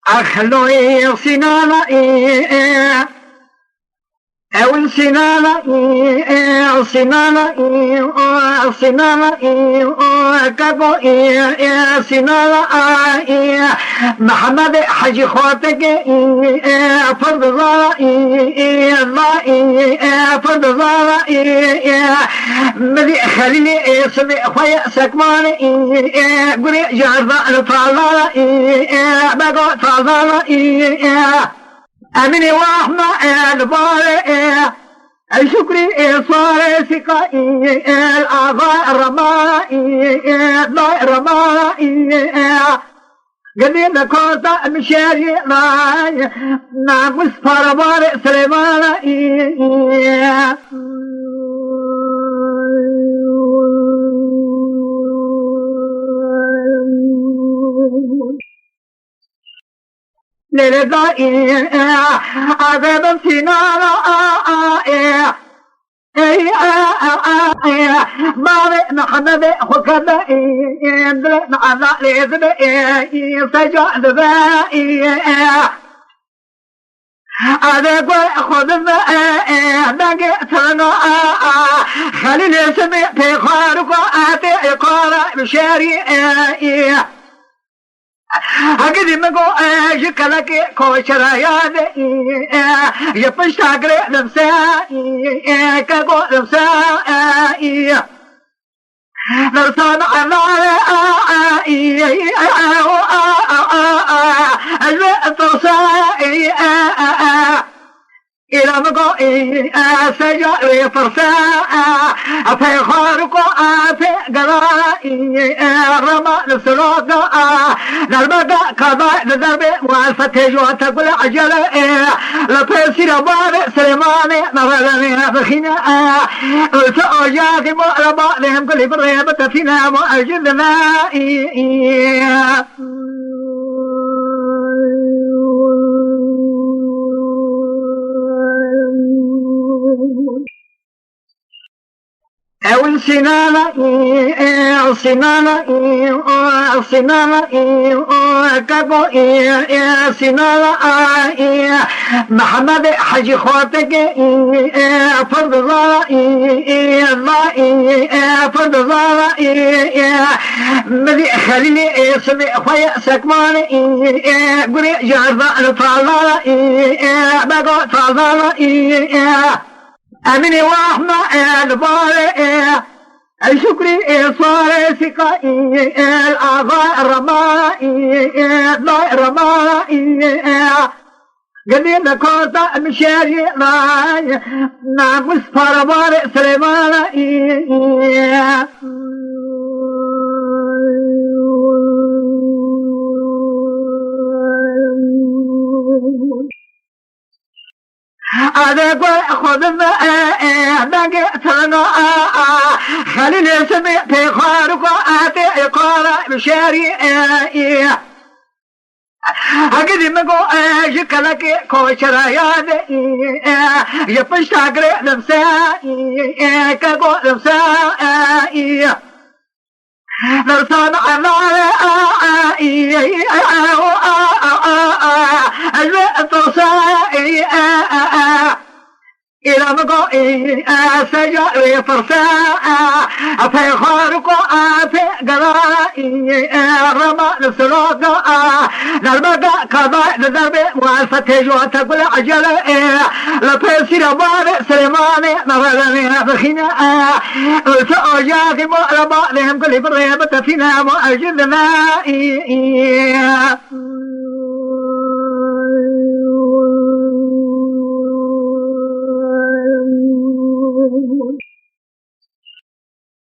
أخلوي سنانا أول سنانا سنانا سنانا كابو سنانا محمد حج خواتك فرد ظاهر فرد ظاهر مذي خليني سمي خويا سكمان قري جرد طالع بقى طالع أمني وحنا البارئ الشكري صار سقائي الأعضاء الرمائي قديم كوتا مشاري راي ناموس فربار سليمان للدائي عذاب سنانا ماري محمد خكدا معنا لذب سجع ذبائي هذا خذ بقيتنا خليل سمي في خارق آتي قارع بشاري هكذا مقو شكلك كوشرا يادي يبشتاقري نفسائي كاقو نفسائي نرسان علائي الوقت إلى مقوئي سجاري فرساء في خارق في قرائي رمى نسلوك نرمق قضاء نذرب والفتج وتقول عجل لفيسي ربار سليماني نظرني بخنا التأجاك مؤلبا لهم كل بريبة فينا مؤجدنا أول سنانا سنانا سنانا كابو سنانا محمد حج خواتك فرد ظاهر فرد ظاهر مذي خليني سمي خويا سكمان قري جرد طالع بقى طالع أمني وحنا البارئ الشكري صار سقائي الأعضاء الرمائي قديم كوتا مشاري راي ناموس فربار سليمان هذا خذ بقيتنا خليل سمي في خارق آتي قارع بشاري هكذا مقو شكلك كوشرا يادي يبشتاقري نفسائي كاقو نفسائي نرسان علائي الوقت إلى مقوئي سجاري فرساء في خارق في قرائي رمى نسلوك نرمق قضاء نذرب والفتج وتقول عجل لفيسي ربار سليماني نظرني بخنا التأجاك مؤلبا لهم كل بريبة فينا مؤجدنا